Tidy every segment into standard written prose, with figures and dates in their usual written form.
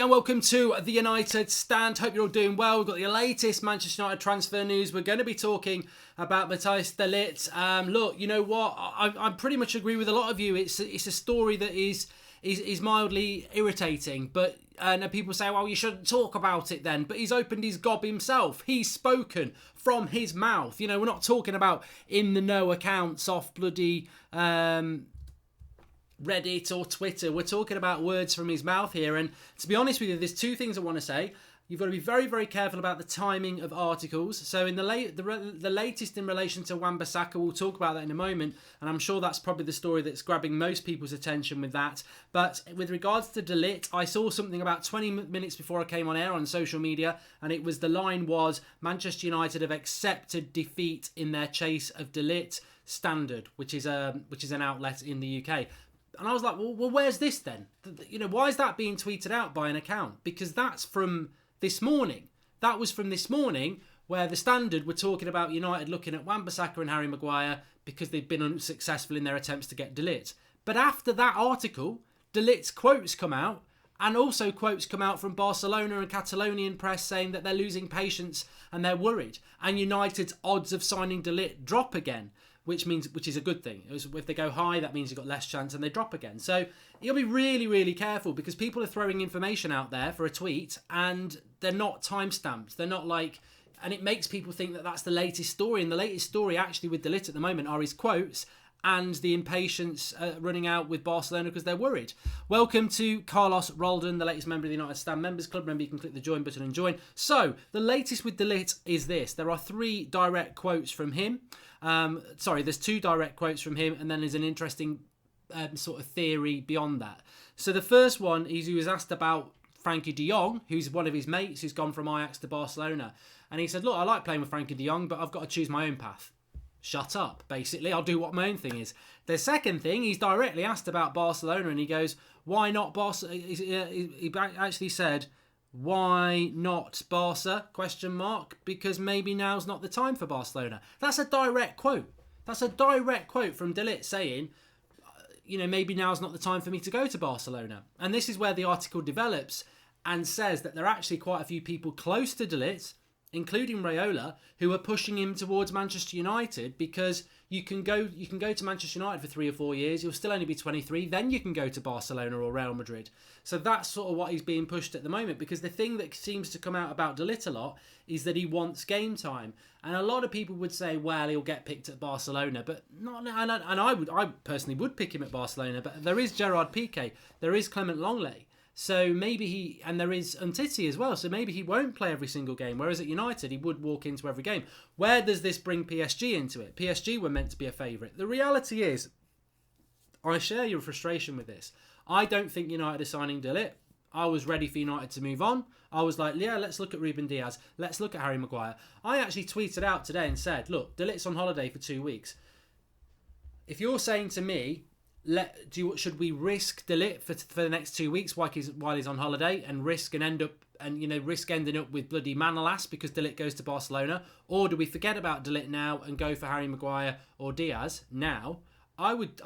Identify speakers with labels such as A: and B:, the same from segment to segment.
A: And welcome to the United Stand. Hope you're all doing well. We've got the latest Manchester United transfer news. We're going to be talking about Matthijs de Ligt. Look, you know what? I pretty much agree with a lot of you. It's a story that is mildly irritating, but and people say, well, you shouldn't talk about it then. But he's opened his gob himself. He's spoken from his mouth. You know, we're not talking about in the know accounts off bloody Reddit or Twitter. We're talking about words from his mouth here. And to be honest with you, there's two things I want to say. You've got to be very, very careful about the timing of articles. So in the latest in relation to Wan-Bissaka, we'll talk about that in a moment. And I'm sure that's probably the story that's grabbing most people's attention with that. But with regards to de Ligt, I saw something about 20 minutes before I came on air on social media. And it was, the line was, Manchester United have accepted defeat in their chase of de Ligt. Standard, which is an outlet in the UK. And I was like, well, where's this then? You know, why is that being tweeted out by an account? Because that's from this morning. That was from this morning, where the Standard were talking about United looking at Wan-Bissaka and Harry Maguire because they've been unsuccessful in their attempts to get de Ligt. But after that article, de Ligt's quotes come out, and also quotes come out from Barcelona and Catalonian press saying that they're losing patience and they're worried. And United's odds of signing de Ligt drop again, which is a good thing. If they go high, that means you've got less chance, and they drop again. So you'll be really, really careful, because people are throwing information out there for a tweet and they're not time-stamped. They're not like... And it makes people think that that's the latest story. And the latest story actually with de Ligt at the moment are his quotes and the impatience running out with Barcelona because they're worried. Welcome to Carlos Roldan, the latest member of the United Stand Members Club. Remember, you can click the join button and join. So, the latest with de Ligt is this. There are 3 direct quotes from him. There's 2 direct quotes from him, and then there's an interesting sort of theory beyond that. So, the first one is he was asked about Frankie de Jong, who's one of his mates who's gone from Ajax to Barcelona. And he said, look, I like playing with Frankie de Jong, but I've got to choose my own path. Shut up, basically. I'll do what my own thing is. The second thing, he's directly asked about Barcelona, and he goes, why not Barca? He actually said, why not Barca? ? Because maybe now's not the time for Barcelona. That's a direct quote. That's a direct quote from de Ligt saying, maybe now's not the time for me to go to Barcelona. And this is where the article develops and says that there are actually quite a few people close to de Ligt, including Raiola, who are pushing him towards Manchester United, because you can go to Manchester United for 3 or 4 years, you'll still only be 23, then you can go to Barcelona or Real Madrid. So that's sort of what he's being pushed at the moment, because the thing that seems to come out about de Ligt a lot is that he wants game time. And a lot of people would say, well, he'll get picked at Barcelona, but not. And I personally would pick him at Barcelona, but there is Gerard Piqué, there is Clement Longley. So maybe and there is Umtiti as well, so maybe he won't play every single game, whereas at United he would walk into every game. Where does this bring PSG into it? PSG were meant to be a favourite. The reality is, I share your frustration with this. I don't think United are signing de Ligt. I was ready for United to move on. I was like, yeah, let's look at Ruben Diaz. Let's look at Harry Maguire. I actually tweeted out today and said, look, de Ligt's on holiday for 2 weeks. If you're saying to me, should we risk de Ligt for the next 2 weeks while he's on holiday and risk ending up with bloody Manolas because de Ligt goes to Barcelona, or do we forget about de Ligt now and go for Harry Maguire or Diaz now? I would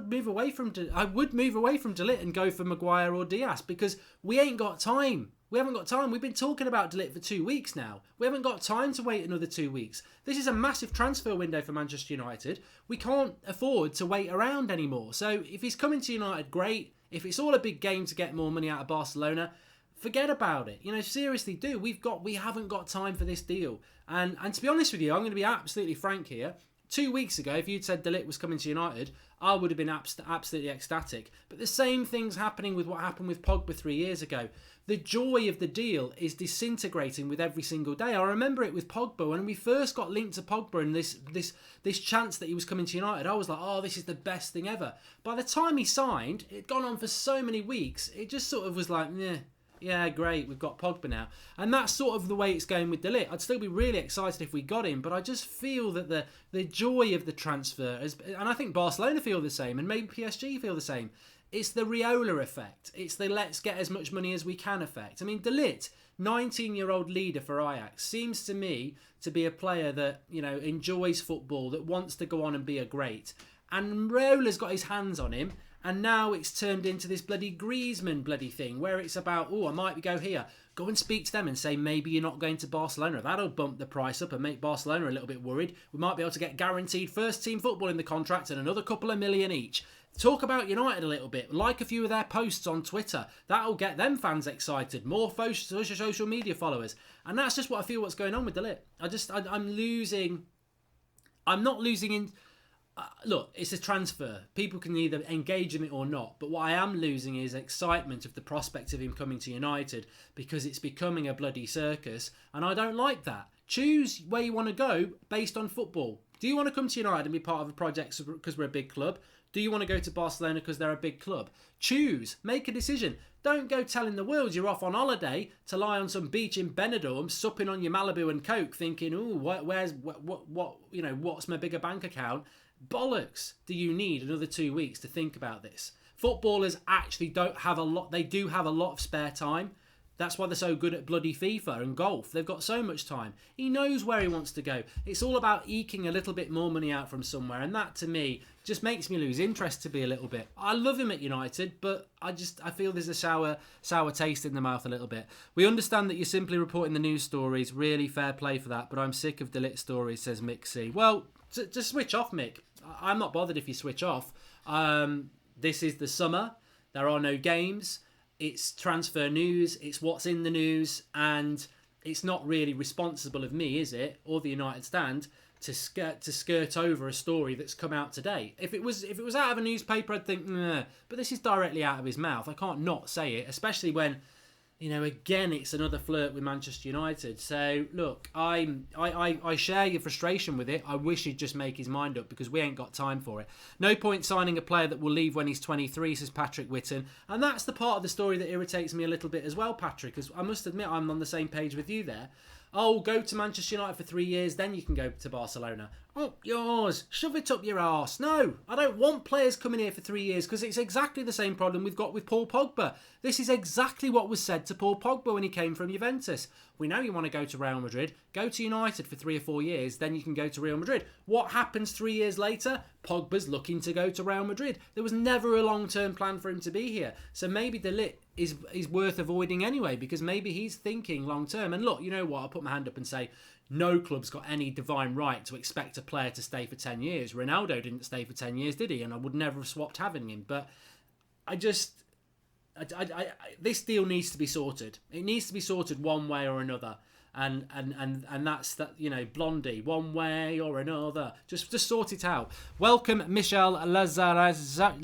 A: move away from de Ligt and go for Maguire or Diaz, because we ain't got time. We haven't got time. We've been talking about de Ligt for 2 weeks now. We haven't got time to wait another 2 weeks. This is a massive transfer window for Manchester United. We can't afford to wait around anymore. So if he's coming to United, great. If it's all a big game to get more money out of Barcelona, forget about it. Seriously, we haven't got time for this deal. And to be honest with you, I'm going to be absolutely frank here. 2 weeks ago, if you'd said de Ligt was coming to United, I would have been absolutely ecstatic. But the same thing's happening with what happened with Pogba 3 years ago. The joy of the deal is disintegrating with every single day. I remember it with Pogba. When we first got linked to Pogba and this chance that he was coming to United, I was like, oh, this is the best thing ever. By the time he signed, it'd gone on for so many weeks, it just sort of was like, yeah, great, we've got Pogba now. And that's sort of the way it's going with de Ligt. I'd still be really excited if we got him, but I just feel that the joy of the transfer, and I think Barcelona feel the same, and maybe PSG feel the same, it's the Raiola effect. It's the let's get as much money as we can effect. I mean, de Ligt, 19-year-old leader for Ajax, seems to me to be a player that, enjoys football, that wants to go on and be a great. And Raiola's got his hands on him, And now it's turned into this bloody Griezmann bloody thing where it's about, I might go here. Go and speak to them and say maybe you're not going to Barcelona. That'll bump the price up and make Barcelona a little bit worried. We might be able to get guaranteed first team football in the contract and another couple of million each. Talk about United a little bit. Like a few of their posts on Twitter. That'll get them fans excited. More social media followers. And that's just what I feel what's going on with the Ligt. I'm losing. I'm not losing in. Look, it's a transfer. People can either engage in it or not. But what I am losing is excitement of the prospect of him coming to United because it's becoming a bloody circus. And I don't like that. Choose where you want to go based on football. Do you want to come to United and be part of a project because we're a big club? Do you want to go to Barcelona because they're a big club? Choose. Make a decision. Don't go telling the world you're off on holiday to lie on some beach in Benidorm, supping on your Malibu and Coke, thinking, what's my bigger bank account? Bollocks. Do you need another 2 weeks to think about this? Footballers actually don't have a lot. They do have a lot of spare time. That's why they're so good at bloody FIFA and golf. They've got so much time. He knows where he wants to go. It's all about eking a little bit more money out from somewhere. And that, to me, just makes me lose interest to be a little bit. I love him at United, but I feel there's a sour taste in the mouth a little bit. We understand that you're simply reporting the news stories. Really fair play for that. But I'm sick of the Ligt stories, says Mick C. Well, just switch off, Mick. I'm not bothered if you switch off. This is the summer. There are no games. It's transfer news, it's what's in the news, and it's not really responsible of me, is it, or the United stand, to skirt over a story that's come out today. If it was out of a newspaper, I'd think, nah. But this is directly out of his mouth. I can't not say it, especially when, again, it's another flirt with Manchester United. So, look, I share your frustration with it. I wish he'd just make his mind up because we ain't got time for it. No point signing a player that will leave when he's 23, says Patrick Whitten. And that's the part of the story that irritates me a little bit as well, Patrick, because I must admit I'm on the same page with you there. Oh, go to Manchester United for 3 years, then you can go to Barcelona. Up yours. Shove it up your arse. No, I don't want players coming here for 3 years because it's exactly the same problem we've got with Paul Pogba. This is exactly what was said to Paul Pogba when he came from Juventus. We know you want to go to Real Madrid. Go to United for 3 or 4 years, then you can go to Real Madrid. What happens 3 years later? Pogba's looking to go to Real Madrid. There was never a long-term plan for him to be here. So maybe the Ligt is worth avoiding anyway because maybe he's thinking long-term. And look, you know what? I'll put my hand up and say no club's got any divine right to expect a player to stay for 10 years. Ronaldo didn't stay for 10 years, did he? And I would never have swapped having him. But this deal needs to be sorted. It needs to be sorted one way or another. And that's that, Blondie, one way or another. Just sort it out. Welcome, Michel Lazarashagi.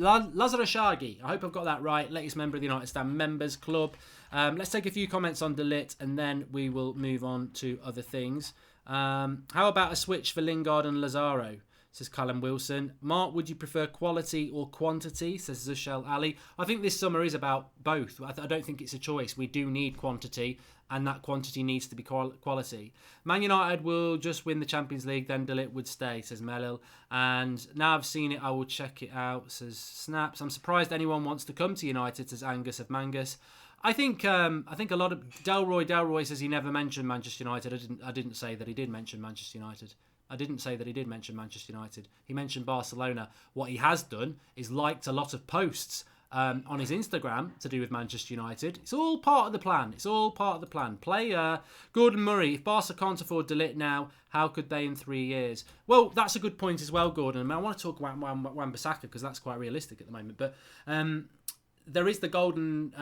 A: I hope I've got that right. Latest member of the United Stand Members Club. Let's take a few comments on the Ligt and then we will move on to other things. How about a switch for Lingard and Lazaro? Says Callum Wilson. Mark, would you prefer quality or quantity? Says Zushel Ali. I think this summer is about both. I don't think it's a choice. We do need quantity, and that quantity needs to be quality. Man United will just win the Champions League, then De Ligt would stay, says Melil. And now I've seen it, I will check it out, says Snaps. I'm surprised anyone wants to come to United, says Angus of Mangus. I think a lot of Delroy says he never mentioned Manchester United. I didn't say that he did mention Manchester United. I didn't say that he did mention Manchester United. He mentioned Barcelona. What he has done is liked a lot of posts on his Instagram to do with Manchester United. It's all part of the plan. Player Gordon Murray. If Barca can't afford De Ligt now, how could they in 3 years? Well, that's a good point as well, Gordon. I want to talk about Wan-Bissaka because that's quite realistic at the moment. But there is the golden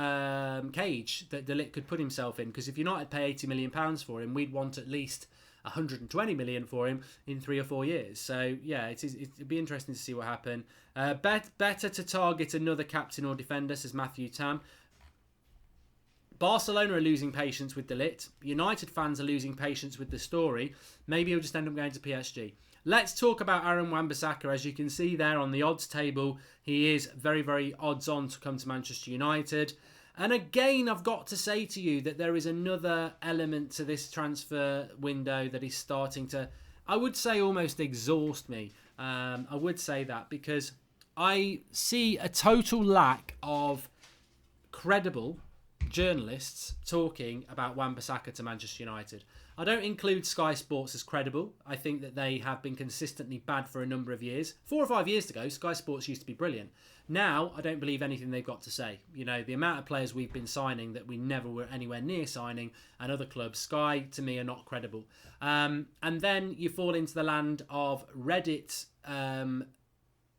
A: cage that De Ligt could put himself in because if United pay £80 million for him, we'd want at least 120 million for him in 3 or 4 years. So yeah, it'd be interesting to see what happens. Better to target another captain or defender, says Matthew Tam. Barcelona are losing patience with De Ligt. United fans are losing patience with the story. Maybe he'll just end up going to PSG. Let's talk about Aaron Wan-Bissaka. As you can see there on the odds table, he is very, very odds on to come to Manchester United. And again, I've got to say to you that there is another element to this transfer window that is starting to, I would say, almost exhaust me. I would say that because I see a total lack of credible, journalists talking about Wan-Bissaka to Manchester United. I don't include Sky Sports as credible. I think that they have been consistently bad for a number of years. 4 or 5 years ago, Sky Sports used to be brilliant. Now, I don't believe anything they've got to say. You know, the amount of players we've been signing that we never were anywhere near signing, and other clubs, Sky, to me, are not credible. And then you fall into the land of Reddit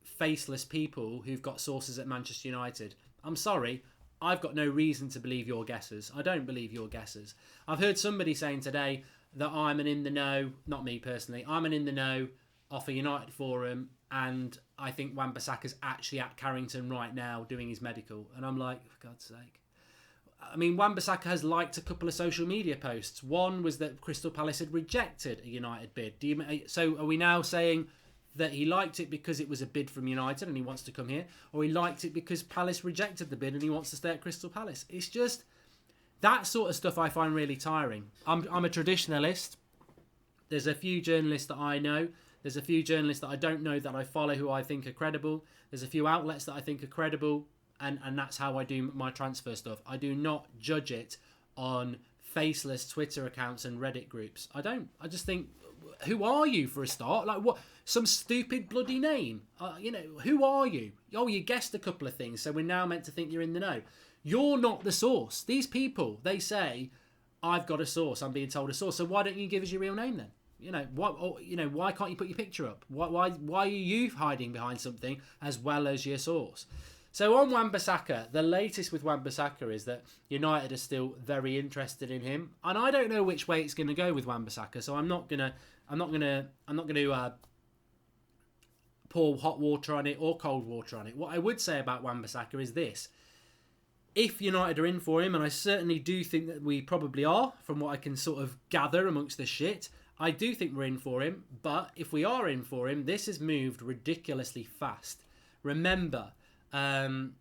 A: faceless people who've got sources at Manchester United. I'm sorry, I've got no reason to believe your guesses. I don't believe your guesses. I've heard somebody saying today that I'm an in the know, not me personally, I'm an in the know off a United forum, and I think Wan-Bissaka's actually at Carrington right now doing his medical. And I'm like, for God's sake. I mean, Wan-Bissaka has liked a couple of social media posts. One was that Crystal Palace had rejected a United bid. So are we now saying that he liked it because it was a bid from United and he wants to come here, or he liked it because Palace rejected the bid and he wants to stay at Crystal Palace? It's just that sort of stuff I find really tiring. I'm a traditionalist. There's a few journalists that I know. There's a few journalists that I don't know that I follow who I think are credible. There's a few outlets that I think are credible, and that's how I do my transfer stuff. I do not judge it on faceless Twitter accounts and Reddit groups. I don't. I just think, who are you for a start? Like, what? Some stupid bloody name. Who are you? Oh, you guessed a couple of things, so we're now meant to think you're in the know. You're not the source. These people, they say, I've got a source. I'm being told a source. So why don't you give us your real name then? Why can't you put your picture up? Why are you hiding behind something as well as your source? So on Wan-Bissaka, the latest with Wan-Bissaka is that United are still very interested in him, and I don't know which way it's going to go with Wan-Bissaka. So I'm not gonna pour hot water on it or cold water on it. What I would say about Wan-Bissaka is this: if United are in for him, and I certainly do think that we probably are, from what I can sort of gather amongst the shit, I do think we're in for him. But if we are in for him, this has moved ridiculously fast. Remember,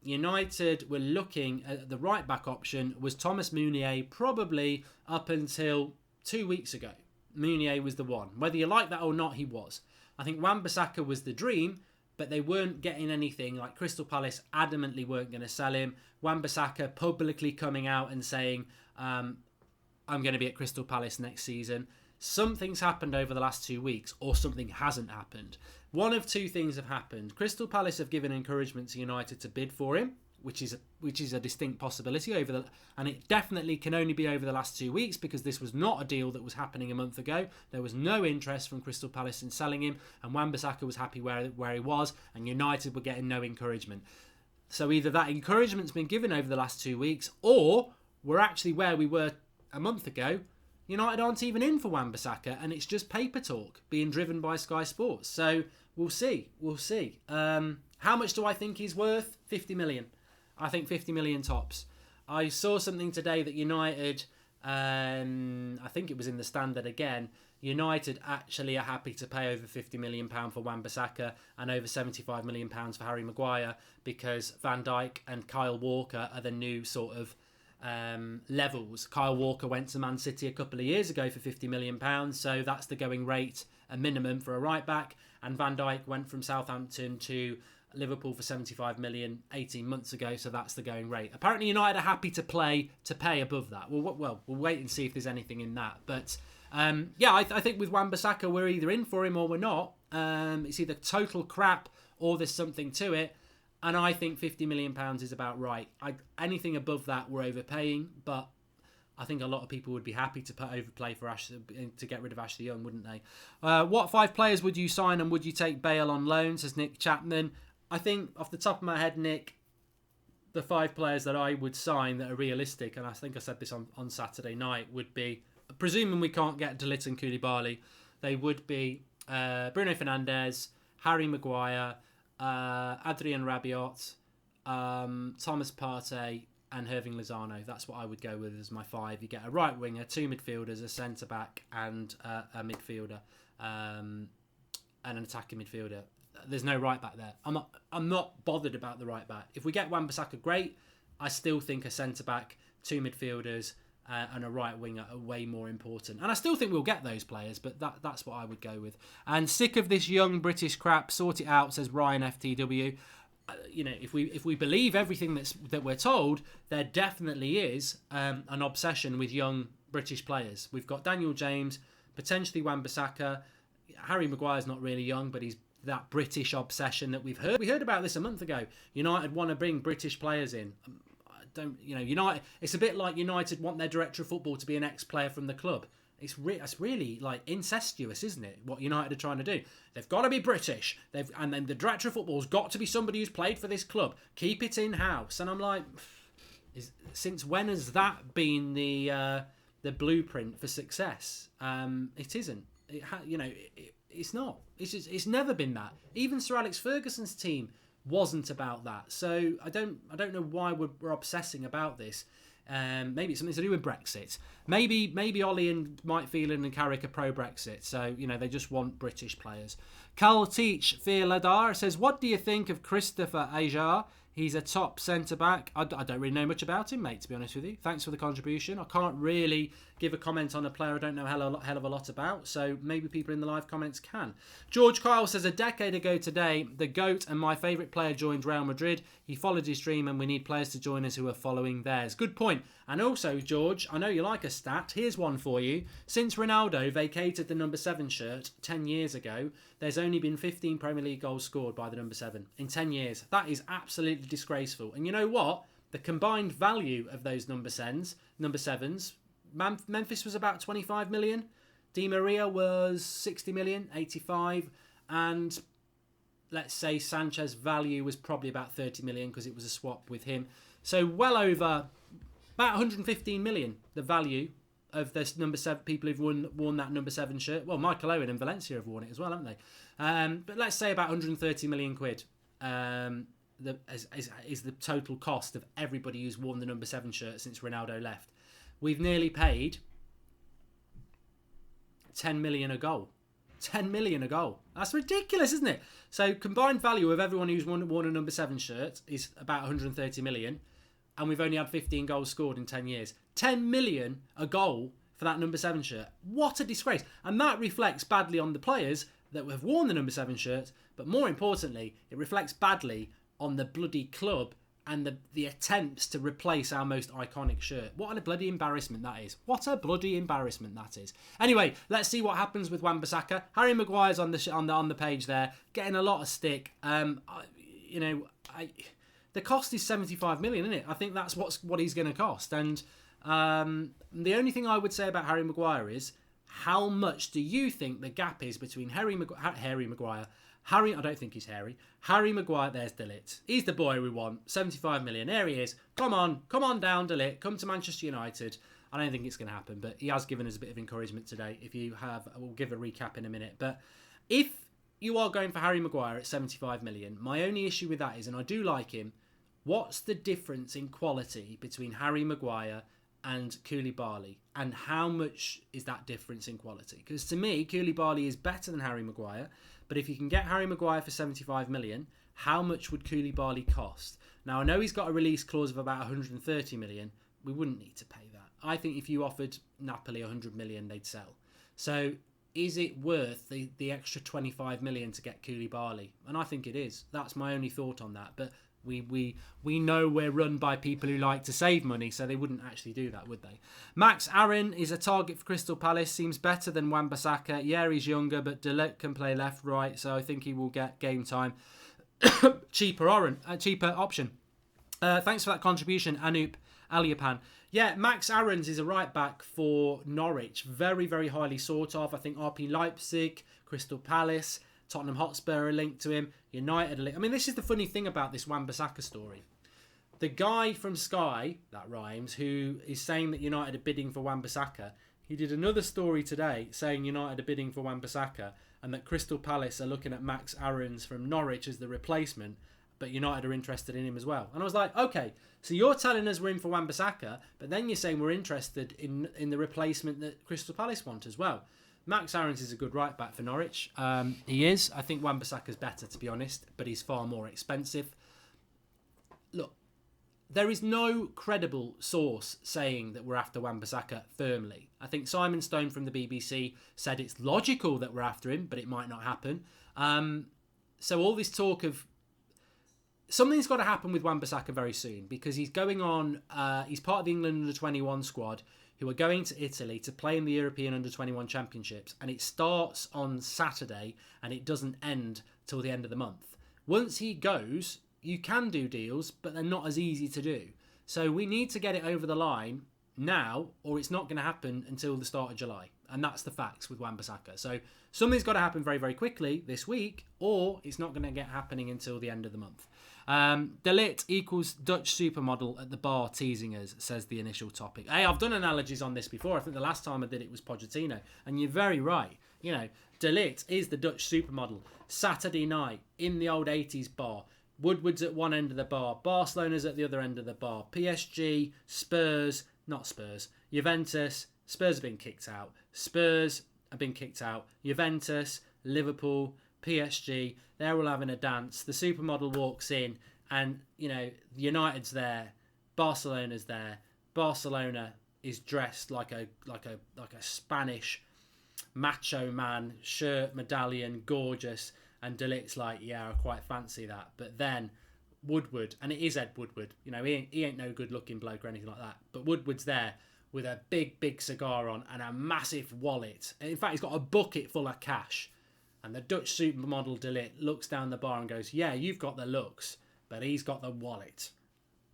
A: United were looking at the right back option was Thomas Meunier probably up until 2 weeks ago. Meunier was the one. Whether you like that or not, he was. I think Wan-Bissaka was the dream, but they weren't getting anything. Like Crystal Palace adamantly weren't going to sell him. Wan-Bissaka publicly coming out and saying, I'm going to be at Crystal Palace next season. Something's happened over the last 2 weeks, or something hasn't happened. One of two things have happened. Crystal Palace have given encouragement to United to bid for him, which is a distinct possibility and it definitely can only be over the last 2 weeks, because this was not a deal that was happening a month ago. There was no interest from Crystal Palace in selling him, and Wan-Bissaka was happy where he was, and United were getting no encouragement. So either that encouragement's been given over the last 2 weeks, or we're actually where we were a month ago. United aren't even in for Wan-Bissaka, and it's just paper talk being driven by Sky Sports. So we'll see. How much do I think he's worth? 50 million. I think 50 million tops. I saw something today that United, I think it was in the Standard again, United actually are happy to pay over £50 million for Wan-Bissaka and over £75 million for Harry Maguire, because Van Dijk and Kyle Walker are the new sort of levels. Kyle Walker went to Man City a couple of years ago for £50 million, so that's the going rate, a minimum for a right back. And Van Dijk went from Southampton to Liverpool for 75 million 18 months ago, so that's the going rate. Apparently United are happy to pay above that. We'll wait and see if there's anything in that. But I think with Wan-Bissaka, we're either in for him or we're not. It's either total crap or there's something to it. And I think £50 million is about right. Anything above that, we're overpaying. But I think a lot of people would be happy to overplay for to get rid of Ashley Young, wouldn't they? What 5 players would you sign, and would you take Bale on loan, says Nick Chapman? I think off the top of my head, Nick, the 5 players that I would sign that are realistic, and I think I said this on Saturday night, would be, presuming we can't get De Ligt and Koulibaly, they would be Bruno Fernandes, Harry Maguire, Adrien Rabiot, Thomas Partey, and Hirving Lozano. That's what I would go with as my 5. You get a right winger, 2 midfielders, a centre back, and a midfielder, and an attacking midfielder. There's no right back there. I'm not bothered about the right back. If we get Wan-Bissaka, great. I still think a centre back, 2 midfielders, and a right winger are way more important. And I still think we'll get those players, but that's what I would go with. And sick of this young British crap. Sort it out, says Ryan FTW. if we believe everything that we're told, there definitely is an obsession with young British players. We've got Daniel James, potentially Wan-Bissaka. Harry Maguire's not really young, but he's that British obsession that we've heard. We heard about this a month ago. United want to bring British players in. United. It's a bit like United want their director of football to be an ex-player from the club. It's really like incestuous, isn't it? What United are trying to do. They've got to be British. And then the director of football's got to be somebody who's played for this club. Keep it in house. And I'm like, since when has that been the blueprint for success? It isn't. It's not. It's never been that. Even Sir Alex Ferguson's team wasn't about that. So I don't know why we're obsessing about this. Maybe it's something to do with Brexit. Maybe Ollie and Mike Phelan and Carrick are pro-Brexit, so they just want British players. Cal Teach Ladar says, "What do you think of Christopher Ajar? He's a top centre-back." I don't really know much about him, mate, to be honest with you. Thanks for the contribution. I can't really give a comment on a player I don't know a hell of a lot about, so maybe people in the live comments can. George Kyle says, "A decade ago today, the GOAT and my favourite player joined Real Madrid. He followed his dream and we need players to join us who are following theirs." Good point. And also, George, I know you like a stat. Here's one for you. Since Ronaldo vacated the number 7 shirt 10 years ago, there's only been 15 Premier League goals scored by the number 7 in 10 years. That is absolutely disgraceful. And you know what? The combined value of those number 7s, Memphis was about 25 million. Di Maria was 60 million, 85. And let's say Sanchez's value was probably about 30 million because it was a swap with him. So well over about 115 million, the value of this number 7 people who've worn that number 7 shirt. Well, Michael Owen and Valencia have worn it as well, haven't they? But let's say about 130 million quid is the total cost of everybody who's worn the number 7 shirt since Ronaldo left. We've nearly paid 10 million a goal. 10 million a goal. That's ridiculous, isn't it? So combined value of everyone who's worn a number 7 shirt is about 130 million. And we've only had 15 goals scored in 10 years. 10 million a goal for that number 7 shirt. What a disgrace. And that reflects badly on the players that have worn the number 7 shirt. But more importantly, it reflects badly on the bloody club and the attempts to replace our most iconic shirt. What a bloody embarrassment that is. What a bloody embarrassment that is. Anyway, let's see what happens with Wan-Bissaka. Harry Maguire's on the page there, getting a lot of stick. The cost is 75 million, isn't it? I think that's what he's going to cost. And the only thing I would say about Harry Maguire is, how much do you think the gap is between Harry Maguire? I don't think he's Harry. Harry Maguire, there's De Ligt. He's the boy we want. 75 million. There he is. Come on down, De Ligt. Come to Manchester United. I don't think it's going to happen, but he has given us a bit of encouragement today. If you have, we'll give a recap in a minute. But if you are going for Harry Maguire at 75 million, my only issue with that is, and I do like him, what's the difference in quality between Harry Maguire and Koulibaly? And how much is that difference in quality? Because to me, Koulibaly is better than Harry Maguire. But if you can get Harry Maguire for 75 million, how much would Koulibaly cost? Now, I know he's got a release clause of about 130 million. We wouldn't need to pay that. I think if you offered Napoli 100 million, they'd sell. So is it worth the extra 25 million to get Koulibaly? And I think it is. That's my only thought on that. But we know we're run by people who like to save money, so they wouldn't actually do that, would they? Max Aaron is a target for Crystal Palace. Seems better than Wan-Bissaka. Yeah, he's younger, but De Ligt can play left, right, so I think he will get game time. cheaper option. Thanks for that contribution, Anup Aliapan. Yeah, Max Aarons is a right back for Norwich. Very, very highly sought of. I think RP Leipzig, Crystal Palace, Tottenham Hotspur are linked to him. United are linked. I mean, this is the funny thing about this Wan-Bissaka story. The guy from Sky, that rhymes, who is saying that United are bidding for Wan-Bissaka, he did another story today saying United are bidding for Wan-Bissaka and that Crystal Palace are looking at Max Aarons from Norwich as the replacement, but United are interested in him as well. And I was like, okay, so you're telling us we're in for Wan-Bissaka, but then you're saying we're interested in the replacement that Crystal Palace want as well. Max Aarons is a good right back for Norwich. He is. I think Wan-Bissaka's better, to be honest, but he's far more expensive. Look, there is no credible source saying that we're after Wan-Bissaka firmly. I think Simon Stone from the BBC said it's logical that we're after him, but it might not happen. So all this talk of something's got to happen with Wan-Bissaka very soon, because he's going on. He's part of the England under-21 squad who are going to Italy to play in the European under-21 championships, and it starts on Saturday and it doesn't end till the end of the month. Once he goes, you can do deals, but they're not as easy to do. So we need to get it over the line now, or it's not going to happen until the start of July. And that's the facts with Wan-Bissaka. So something's got to happen very, very quickly this week, or it's not going to get happening until the end of the month. Ligt equals Dutch supermodel at the bar teasing us, says the initial topic. Hey, I've done analogies on this before. I think the last time I did it was Pochettino. And you're very right. You know, Ligt is the Dutch supermodel. Saturday night in the old 80s bar. Woodward's at one end of the bar. Barcelona's at the other end of the bar. PSG, Spurs, not Spurs, Juventus. Spurs have been kicked out. Spurs have been kicked out. Juventus, Liverpool, PSG, they're all having a dance. The supermodel walks in and, you know, United's there. Barcelona's there. Barcelona is dressed like a Spanish macho man, shirt, medallion, gorgeous. And De Ligt's like, yeah, I quite fancy that. But then Woodward, and it is Ed Woodward, you know, he ain't no good looking bloke or anything like that. But Woodward's there with a big cigar on and a massive wallet. In fact, he's got a bucket full of cash. And the Dutch supermodel De Ligt looks down the bar and goes, yeah, you've got the looks, but he's got the wallet.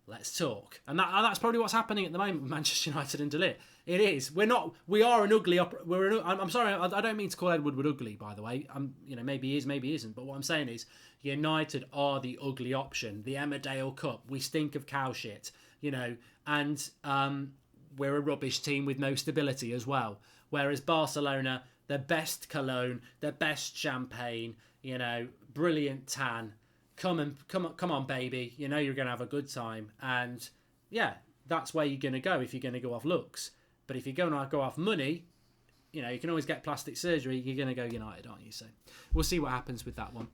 A: Let's talk. And that's probably what's happening at the moment with Manchester United and De Ligt. It is. We are an ugly. I'm sorry. I don't mean to call Ed Woodward ugly, by the way. You know, maybe he is, maybe he isn't. But what I'm saying is, United are the ugly option. The Emmerdale Cup. We stink of cow shit. You know, and we're a rubbish team with no stability as well. Whereas Barcelona, the best cologne, the best champagne. You know, brilliant tan. Come on, baby. You know you're going to have a good time. And yeah, that's where you're going to go if you're going to go off looks. But if you're going to go off money, you know, you can always get plastic surgery. You're going to go United, aren't you? So we'll see what happens with that one.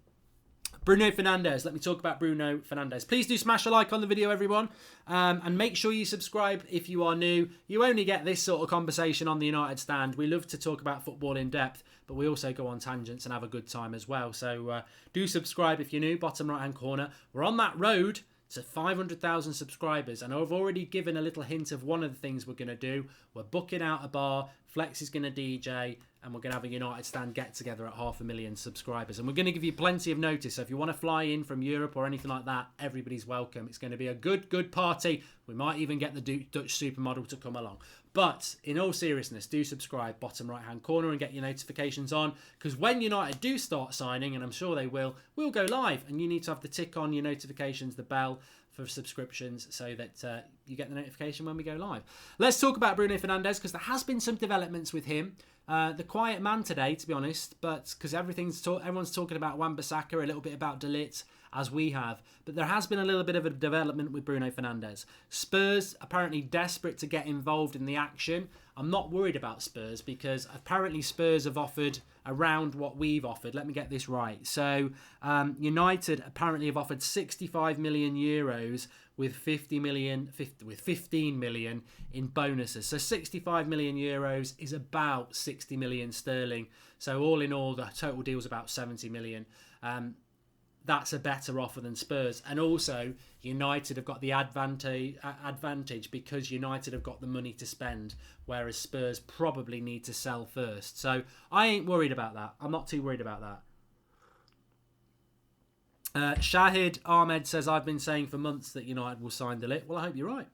A: Bruno Fernandes. Let me talk about Bruno Fernandes. Please do smash a like on the video, everyone. And make sure you subscribe if you are new. You only get this sort of conversation on the United Stand. We love to talk about football in depth, but we also go on tangents and have a good time as well. So do subscribe if you're new. Bottom right-hand corner. We're on that road to 500,000 subscribers, and I've already given a little hint of one of the things we're going to do. We're booking out a bar, Flex is going to DJ, and we're going to have a United Stand get-together at 500,000 subscribers. And we're going to give you plenty of notice, so if you want to fly in from Europe or anything like that, everybody's welcome. It's going to be a good party. We might even get the Dutch supermodel to come along. But in all seriousness, do subscribe, bottom right-hand corner, and get your notifications on. Because when United do start signing, and I'm sure they will, we'll go live. And you need to have the tick on your notifications, the bell for subscriptions, so that you get the notification when we go live. Let's talk about Bruno Fernandes, because there has been some developments with him. The quiet man today, to be honest, but because everyone's talking about Wan-Bissaka, a little bit about De Ligt, as we have. But there has been a little bit of a development with Bruno Fernandes. Spurs apparently desperate to get involved in the action. I'm not worried about Spurs, because apparently Spurs have offered around what we've offered. Let me get this right. So United apparently have offered 65 million euros with 15 million in bonuses. So 65 million euros is about 60 million sterling. So all in all, the total deal is about 70 million. That's a better offer than Spurs. And also, United have got the advantage because United have got the money to spend, whereas Spurs probably need to sell first. So I ain't worried about that. I'm not too worried about that. Shahid Ahmed says, I've been saying for months that United will sign De Ligt. Well, I hope you're right.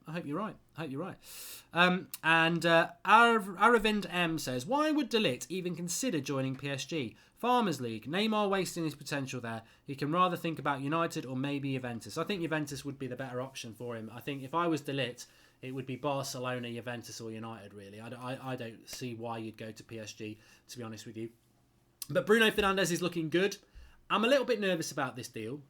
A: And Aravind M says, why would De Ligt even consider joining PSG? Farmers League. Neymar wasting his potential there. He can rather think about United or maybe Juventus. I think Juventus would be the better option for him. I think if I was De Ligt, it would be Barcelona, Juventus or United, really. I don't see why you'd go to PSG, to be honest with you. But Bruno Fernandes is looking good. I'm a little bit nervous about this deal.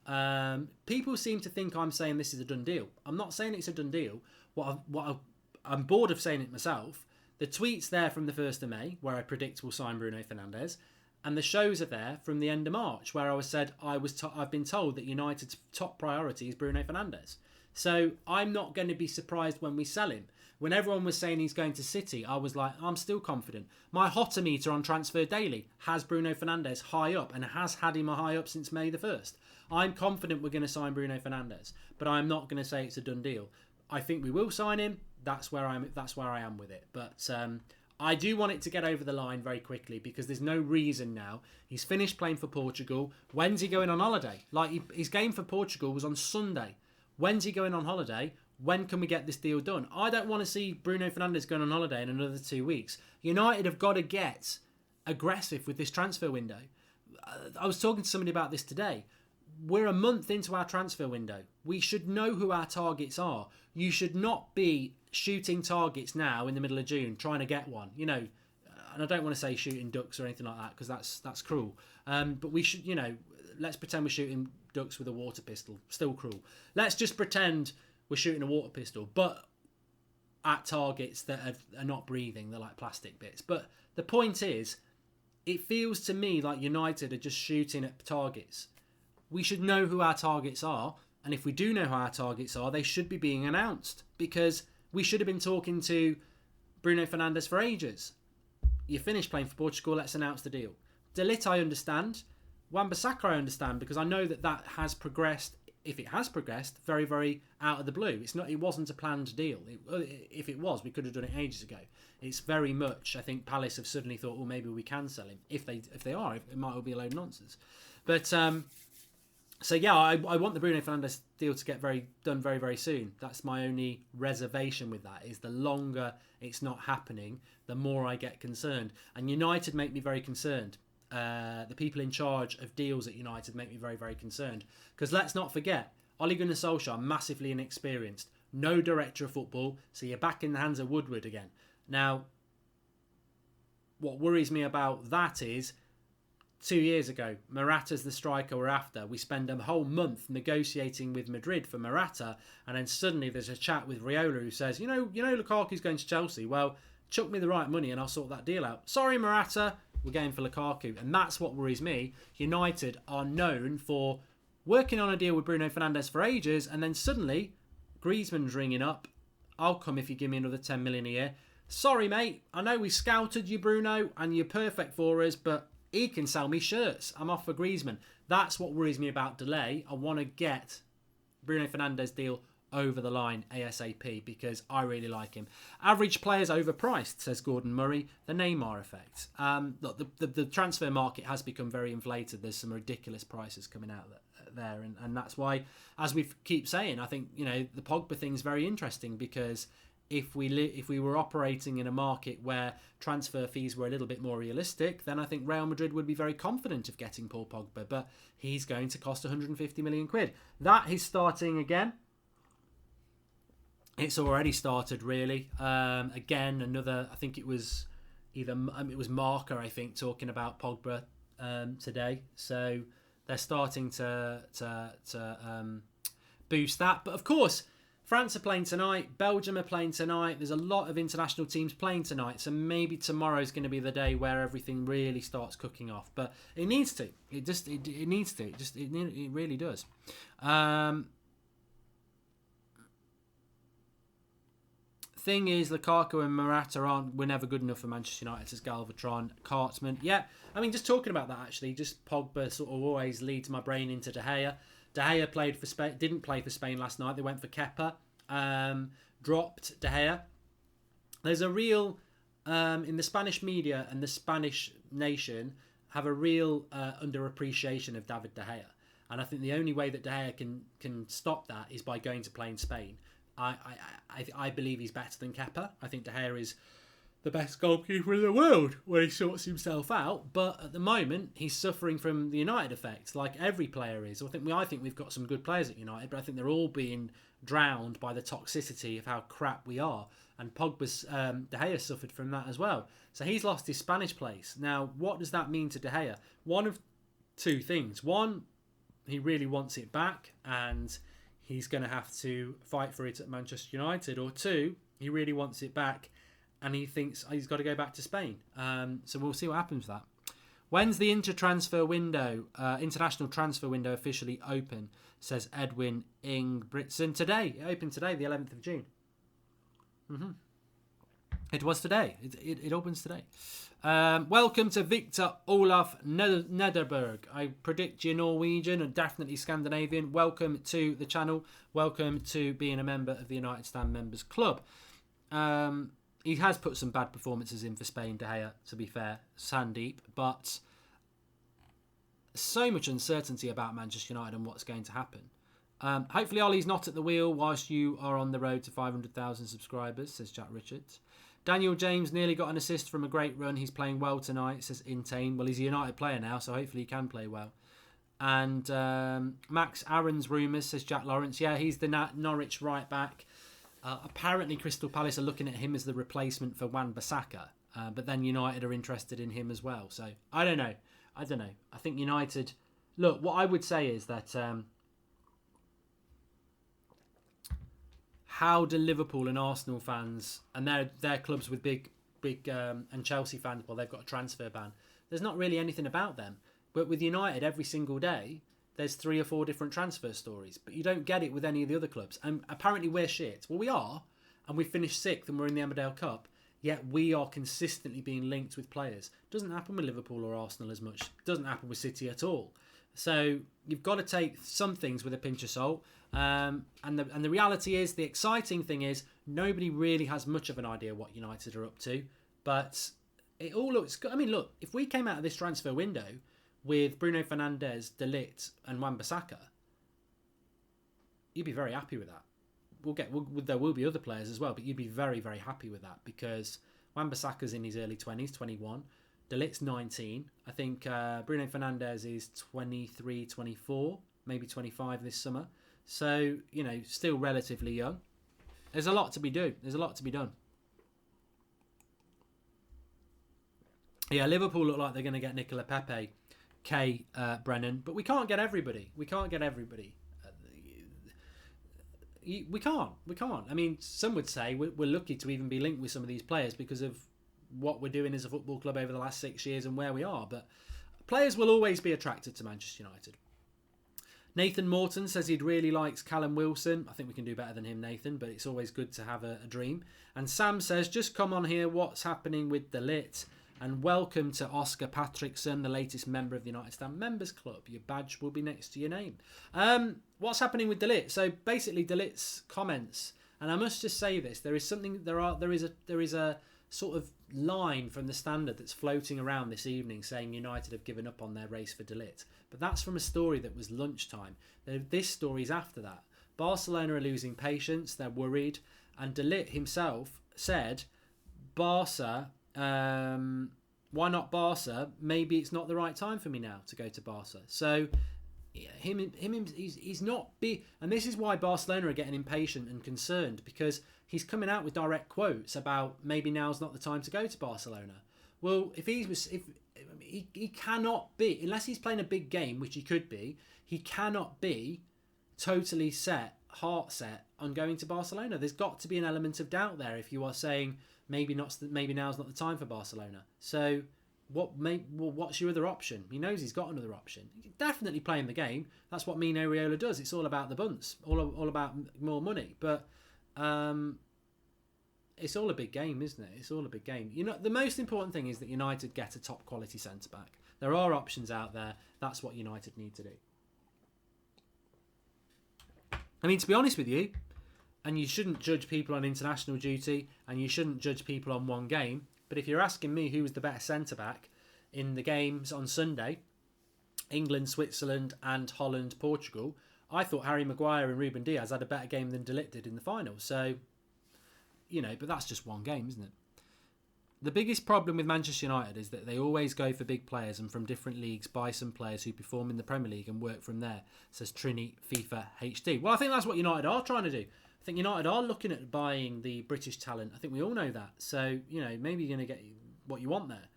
A: People seem to think I'm saying this is a done deal. I'm not saying it's a done deal. I'm bored of saying it myself. The tweet's there from the 1st of May, where I predict we'll sign Bruno Fernandes. And the shows are there from the end of March, where I've been told that United's top priority is Bruno Fernandes. So I'm not going to be surprised when we sell him. When everyone was saying he's going to City, I was like, I'm still confident. My hotter meter on Transfer Daily has Bruno Fernandes high up and has had him high up since May the 1st. I'm confident we're going to sign Bruno Fernandes, but I'm not going to say it's a done deal. I think we will sign him. That's where I am with it. But I do want it to get over the line very quickly because there's no reason now. He's finished playing for Portugal. When's he going on holiday? Like his game for Portugal was on Sunday. When's he going on holiday? When can we get this deal done? I don't want to see Bruno Fernandes going on holiday in another 2 weeks. United have got to get aggressive with this transfer window. I was talking to somebody about this today. We're a month into our transfer window. We should know who our targets are. You should not be shooting targets now in the middle of June trying to get one. You know, and I don't want to say shooting ducks or anything like that because that's cruel. But we should, you know, let's pretend we're shooting ducks with a water pistol. Still cruel. Let's just pretend we're shooting a water pistol, but at targets that are not breathing. They're like plastic bits. But the point is, it feels to me like United are just shooting at targets. We should know who our targets are. And if we do know who our targets are, they should be being announced. Because we should have been talking to Bruno Fernandes for ages. You finished playing for Portugal, let's announce the deal. De Ligt, I understand. Wan-Bissaka, I understand. Because I know that has progressed, if it has progressed, very, very out of the blue. It wasn't a planned deal. If it was, we could have done it ages ago. It's very much, I think Palace have suddenly thought, well, maybe we can sell him. If they are, it might all be a load of nonsense. But so yeah, I want the Bruno Fernandes deal to get done very, very soon. That's my only reservation with that, is the longer it's not happening, the more I get concerned. And United make me very concerned. The people in charge of deals at United make me very, very concerned. Because let's not forget, Ole Gunnar Solskjaer, massively inexperienced. No director of football, so you're back in the hands of Woodward again. Now, what worries me about that is, 2 years ago, Morata's the striker we're after. We spend a whole month negotiating with Madrid for Morata, and then suddenly there's a chat with Raiola who says, you know, Lukaku's going to Chelsea. Well, chuck me the right money and I'll sort that deal out. Sorry, Morata, we're going for Lukaku. And that's what worries me. United are known for working on a deal with Bruno Fernandes for ages, and then suddenly Griezmann's ringing up. I'll come if you give me another 10 million a year. Sorry, mate. I know we scouted you, Bruno, and you're perfect for us, but he can sell me shirts. I'm off for Griezmann. That's what worries me about delay. I want to get Bruno Fernandes deal over the line ASAP because I really like him. Average players overpriced, says Gordon Murray. The Neymar effect. Look, the transfer market has become very inflated. There's some ridiculous prices coming out there, and that's why, as we keep saying, I think, you know, the Pogba thing's very interesting because if we were operating in a market where transfer fees were a little bit more realistic, then I think Real Madrid would be very confident of getting Paul Pogba. But he's going to cost 150 million quid. That is starting again. It's already started, really. Again, another. I think it was it was Marca, I think, talking about Pogba today. So they're starting to boost that. But of course, France are playing tonight. Belgium are playing tonight. There's a lot of international teams playing tonight. So maybe tomorrow's going to be the day where everything really starts cooking off. But it needs to. It needs to. It really does. Thing is, Lukaku and Morata were never good enough for Manchester United, says Galvatron. Cartsman. Yeah, I mean, just talking about that, actually, just Pogba sort of always leads my brain into De Gea. De Gea played for Spain, didn't play for Spain last night. They went for Kepa, dropped De Gea. There's a real, in the Spanish media and the Spanish nation, have a real underappreciation of David De Gea. And I think the only way that De Gea can stop that is by going to play in Spain. I believe he's better than Kepa. I think De Gea is the best goalkeeper in the world when he sorts himself out. But at the moment, he's suffering from the United effect, like every player is. I think we've got some good players at United, but I think they're all being drowned by the toxicity of how crap we are. And Pogba's De Gea suffered from that as well. So he's lost his Spanish place. Now, what does that mean to De Gea? One of two things. One, he really wants it back, and he's going to have to fight for it at Manchester United. Or two, he really wants it back and he thinks he's got to go back to Spain. So we'll see what happens with that. When's the international transfer window officially open, says Edwin Ingbritson. Today. It opened today, the 11th of June. It was today. It opens today. Welcome to Victor Olaf Nederberg. I predict you're Norwegian and definitely Scandinavian. Welcome to the channel. Welcome to being a member of the United Stand Members Club. He has put some bad performances in for Spain, De Gea, to be fair, Sandeep, but so much uncertainty about Manchester United and what's going to happen. Hopefully Ollie's not at the wheel whilst you are on the road to 500,000 subscribers, says Jack Richards. Daniel James nearly got an assist from a great run. He's playing well tonight, says Intane. Well, he's a United player now, so hopefully he can play well. And Max Aaron's rumours, says Jack Lawrence. Yeah, he's the Norwich right back. Apparently Crystal Palace are looking at him as the replacement for Wan-Bissaka. But then United are interested in him as well. So, I don't know. I think United... Look, what I would say is that... how do Liverpool and Arsenal fans, and their clubs with big and Chelsea fans, well, they've got a transfer ban. There's not really anything about them. But with United, every single day, there's 3 or 4 different transfer stories. But you don't get it with any of the other clubs. And apparently we're shit. Well, we are, and we finished 6th and we're in the Emmerdale Cup. Yet we are consistently being linked with players. Doesn't happen with Liverpool or Arsenal as much. Doesn't happen with City at all. So you've got to take some things with a pinch of salt. And the reality is, the exciting thing is, nobody really has much of an idea what United are up to. But it all looks good. I mean, look, if we came out of this transfer window with Bruno Fernandes, De Ligt and Wan-Bissaka, you'd be very happy with that. There will be other players as well, but you'd be very, very happy with that, because Wan-Bissaka's in his early 20s, 21. De Ligt's 19. I think Bruno Fernandes is 23, 24, maybe 25 this summer. So, still relatively young. There's a lot to be done. Yeah, Liverpool look like they're going to get Nicola Pepe, Brennan, but we can't get everybody. We can't. I mean, some would say we're lucky to even be linked with some of these players because of what we're doing as a football club over the last 6 years and where we are. But players will always be attracted to Manchester United. Nathan Morton says he'd really likes Callum Wilson. I think we can do better than him, Nathan, but it's always good to have a dream. And Sam says, just come on here, what's happening with the Lit? And welcome to Oscar Patrickson, the latest member of the United Stand Members Club. Your badge will be next to your name. What's happening with De Ligt? So basically, De Ligt's comments, and I must just say this: there is a sort of line from the Standard that's floating around this evening saying United have given up on their race for De Ligt, but that's from a story that was lunchtime. This story is after that. Barcelona are losing patience; they're worried, and De Ligt himself said, "Barca." Why not Barca? Maybe it's not the right time for me now to go to Barca. So he's not big, and this is why Barcelona are getting impatient and concerned, because he's coming out with direct quotes about maybe now's not the time to go to Barcelona. Well, if he cannot be, unless he's playing a big game, which he could be, he cannot be totally heart set on going to Barcelona. There's got to be an element of doubt there if you are saying maybe now's not the time for Barcelona. So what's your other option? He knows he's got another option. He can definitely play in the game. That's what Mino Raiola does. It's all about the bunts, all about more money. But it's all a big game, isn't it? It's all a big game. The most important thing is that United get a top quality centre back. There are options out there. That's what United need to do. I mean, to be honest with you, and you shouldn't judge people on international duty, and you shouldn't judge people on one game, but if you're asking me who was the better centre-back in the games on Sunday, England, Switzerland and Holland, Portugal, I thought Harry Maguire and Ruben Diaz had a better game than De Ligt did in the final. So, but that's just one game, isn't it? The biggest problem with Manchester United is that they always go for big players and from different leagues buy some players who perform in the Premier League and work from there, says Trini FIFA HD. Well, I think that's what United are trying to do. I think United are looking at buying the British talent. I think we all know that. So, maybe you're going to get what you want there.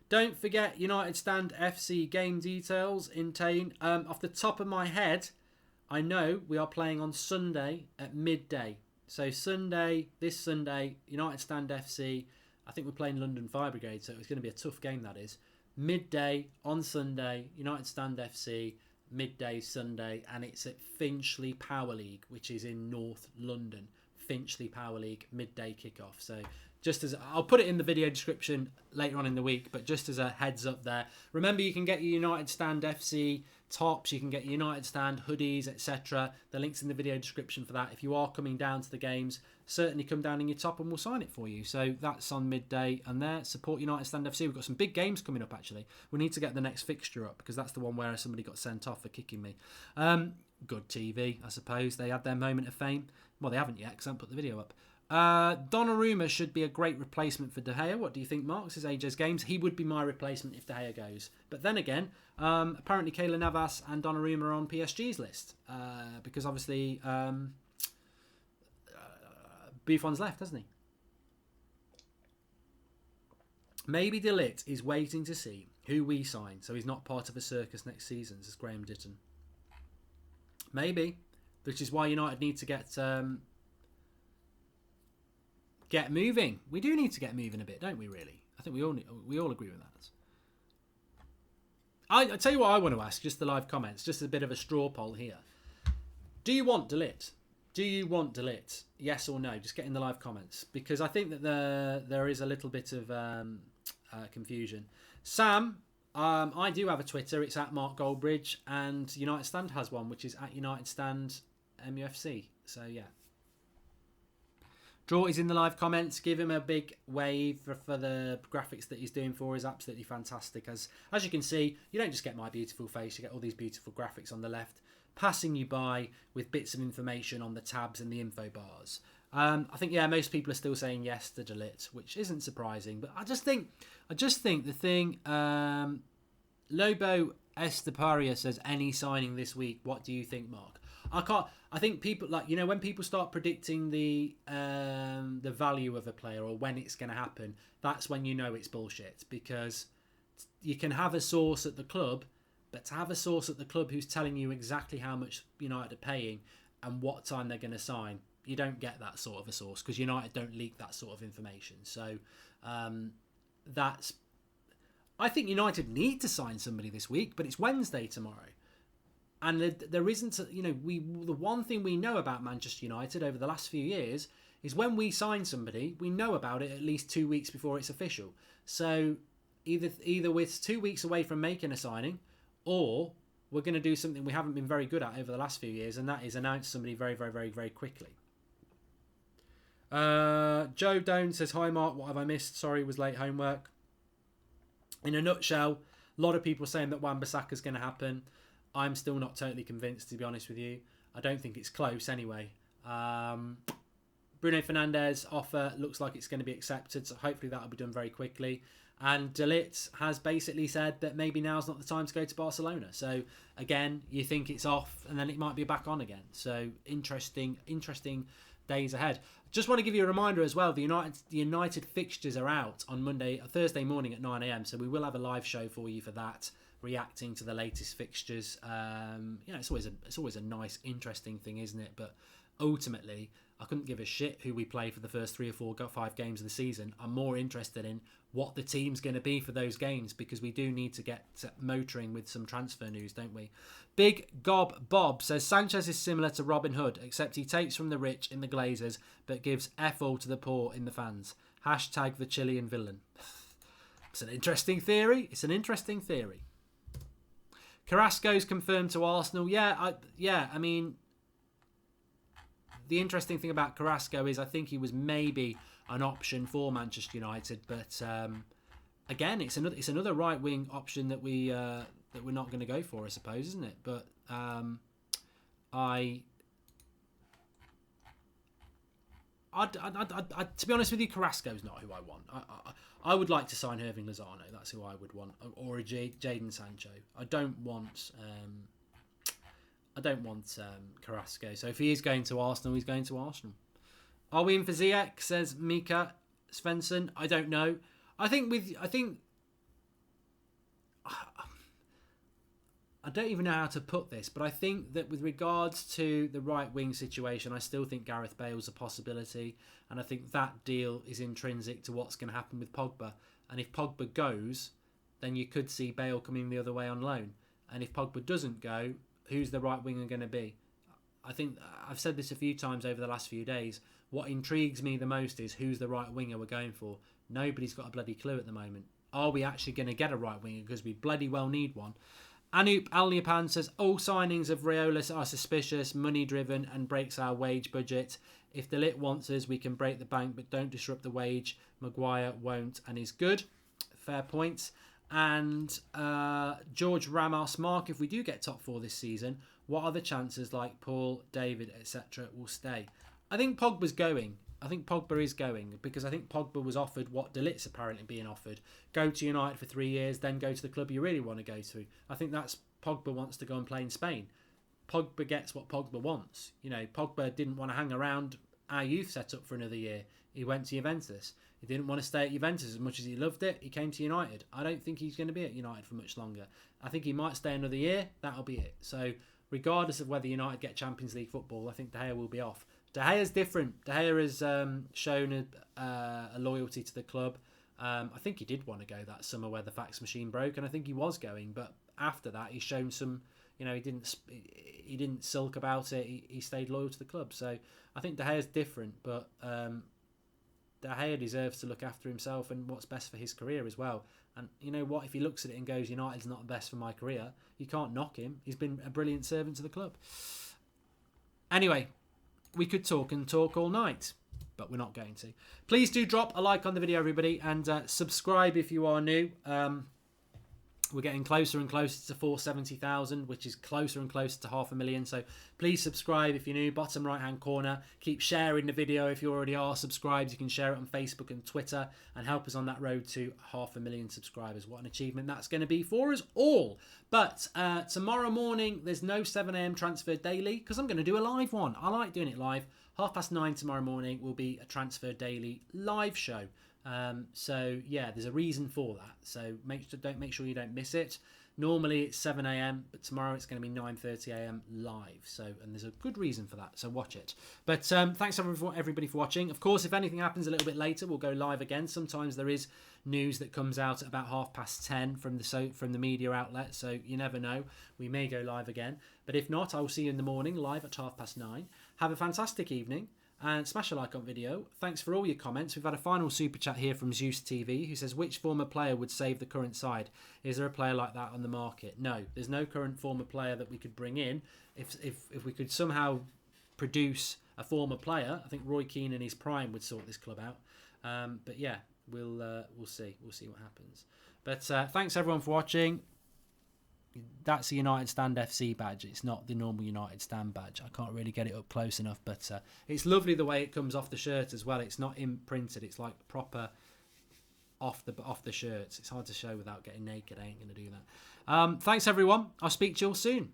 A: Don't forget United Stand FC game details in Tane. Off the top of my head, I know we are playing on Sunday at midday. So this Sunday, United Stand FC. I think we're playing London Fire Brigade, so it's going to be a tough game, that is. Midday on Sunday, United Stand FC, midday Sunday, and it's at Finchley Power League, which is in North London. Finchley Power League, midday kickoff. So just as I'll put it in the video description later on in the week, but just as a heads up there. Remember, you can get your United Stand FC tops, you can get your United Stand hoodies, etc. The link's in the video description for that. If you are coming down to the games, certainly come down in your top and we'll sign it for you. So that's on midday, and there, support United Stand FC. We've got some big games coming up, actually. We need to get the next fixture up, because that's the one where somebody got sent off for kicking me. Good TV, I suppose. They had their moment of fame. Well, they haven't yet, because I haven't put the video up. Donnarumma should be a great replacement for De Gea. What do you think, Mark? This is AJ's Games. He would be my replacement if De Gea goes. But then again, apparently Keylor Navas and Donnarumma are on PSG's list. Because obviously Buffon's left, hasn't he? Maybe De Ligt is waiting to see who we sign, so he's not part of a circus next season, says Graham Ditton. Maybe. Which is why United need to get moving. We do need to get moving a bit, don't we, really? I think we all agree with that. I tell you what I want to ask, just the live comments, just a bit of a straw poll here. Do you want De Ligt? Do you want De Ligt? Yes or no? Just get in the live comments, because I think that there is a little bit of confusion. Sam, I do have a Twitter. It's at Mark Goldbridge, and United Stand has one, which is at United Stand MUFC. So yeah. Draw is in the live comments. Give him a big wave for the graphics that he's doing for us. Absolutely fantastic. As you can see, you don't just get my beautiful face. You get all these beautiful graphics on the left, passing you by with bits of information on the tabs and the info bars. I think, yeah, most people are still saying yes to De Ligt, which isn't surprising. But I just think the thing... Lobo Esteparia says, any signing this week. What do you think, Mark? I think people, like, you know, when people start predicting the value of a player or when it's going to happen, that's when you know it's bullshit, because you can have a source at the club, but to have a source at the club who's telling you exactly how much United are paying and what time they're going to sign, you don't get that sort of a source, because United don't leak that sort of information. So I think United need to sign somebody this week, but it's Wednesday tomorrow. And there isn't, the one thing we know about Manchester United over the last few years is when we sign somebody, we know about it at least 2 weeks before it's official. So either we're 2 weeks away from making a signing, or we're going to do something we haven't been very good at over the last few years, and that is announce somebody very, very, very, very quickly. Joe Doan says, hi Mark, what have I missed? Sorry, it was late homework. In a nutshell, a lot of people saying that Wan-Bissaka's going to happen. I'm still not totally convinced, to be honest with you. I don't think it's close anyway. Bruno Fernandes offer looks like it's going to be accepted, so hopefully that'll be done very quickly. And De Ligt has basically said that maybe now's not the time to go to Barcelona. So again, you think it's off, and then it might be back on again. So interesting days ahead. Just want to give you a reminder as well, the United fixtures are out on Thursday morning at 9 a.m. So we will have a live show for you for that, reacting to the latest fixtures. It's always a nice, interesting thing, isn't it? But ultimately, I couldn't give a shit who we play for the first 3 or 4 or 5 games of the season. I'm more interested in what the team's going to be for those games, because we do need to get motoring with some transfer news, don't we? Big Gob Bob says, Sanchez is similar to Robin Hood, except he takes from the rich in the Glazers, but gives F all to the poor in the fans. Hashtag the Chilean villain. It's an interesting theory. Carrasco's confirmed to Arsenal. I mean, the interesting thing about Carrasco is I think he was maybe an option for Manchester United, but again, it's another right wing option that we're not going to go for, I suppose, isn't it? But to be honest with you, Carrasco's not who I want. I would like to sign Hirving Lozano. That's who I would want, or a Jadon Sancho. I don't want Carrasco. So if he is going to Arsenal, he's going to Arsenal. Are we in for Ziyech? Says Mika Svensson. I don't know. I don't even know how to put this, but I think that with regards to the right wing situation, I still think Gareth Bale's a possibility, and I think that deal is intrinsic to what's going to happen with Pogba. And if Pogba goes, then you could see Bale coming the other way on loan. And if Pogba doesn't go, who's the right winger going to be? I think I've said this a few times over the last few days. What intrigues me the most is who's the right winger we're going for. Nobody's got a bloody clue at the moment. Are we actually going to get a right winger? Because we bloody well need one. Anup Alniapan says, all signings of Raiolis are suspicious, money-driven, and breaks our wage budget. If the Ligt wants us, we can break the bank, but don't disrupt the wage. Maguire won't and is good. Fair points. And George Ramos, Mark, if we do get top 4 this season, what are the chances like Paul, David, etc. will stay? I think Pogba's going. I think Pogba is going because I think Pogba was offered what De Ligt's apparently being offered. Go to United for 3 years, then go to the club you really want to go to. I think that's Pogba wants to go and play in Spain. Pogba gets what Pogba wants. You know, Pogba didn't want to hang around our youth setup for another year. He went to Juventus. He didn't want to stay at Juventus as much as he loved it. He came to United. I don't think he's going to be at United for much longer. I think he might stay another year. That'll be it. So regardless of whether United get Champions League football, I think De Gea will be off. De Gea's different. De Gea has shown a loyalty to the club. I think he did want to go that summer where the fax machine broke, and I think he was going. But after that, he's shown some. You know, he didn't sulk about it. He stayed loyal to the club. So I think De Gea's different, but De Gea deserves to look after himself and what's best for his career as well. And you know what? If he looks at it and goes, United's not the best for my career, you can't knock him. He's been a brilliant servant to the club. Anyway, we could talk and talk all night, but we're not going to. Please do drop a like on the video, everybody, and subscribe if you are new. We're getting closer and closer to 470,000, which is closer and closer to 500,000. So please subscribe if you're new. Bottom right-hand corner. Keep sharing the video if you already are subscribed. You can share it on Facebook and Twitter and help us on that road to 500,000 subscribers. What an achievement that's going to be for us all. But tomorrow morning, there's no 7 a.m. Transfer Daily because I'm going to do a live one. I like doing it live. 9:30 tomorrow morning will be a Transfer Daily live show. So yeah, there's a reason for that. So make sure you don't miss it. Normally it's 7 a.m, but tomorrow it's going to be 9:30 a.m. live. So, and there's a good reason for that. So watch it. But thanks everybody for watching. Of course, if anything happens a little bit later, we'll go live again. Sometimes there is news that comes out at about 10:30 from the media outlet. So you never know. We may go live again. But if not, I will see you in the morning live at 9:30. Have a fantastic evening. And smash a like on video. Thanks for all your comments. We've had a final super chat here from Zeus TV who says, which former player would save the current side? Is there a player like that on the market? No, there's no current former player that we could bring in. If we could somehow produce a former player, I think Roy Keane in his prime would sort this club out. But yeah, we'll see. We'll see what happens. But thanks everyone for watching. That's a United Stand FC badge. It's not the normal United Stand badge. I can't really get it up close enough, but it's lovely the way it comes off the shirt as well. It's not imprinted. It's like proper off the shirts. It's hard to show without getting naked. I ain't going to do that. Thanks everyone. I'll speak to you all soon.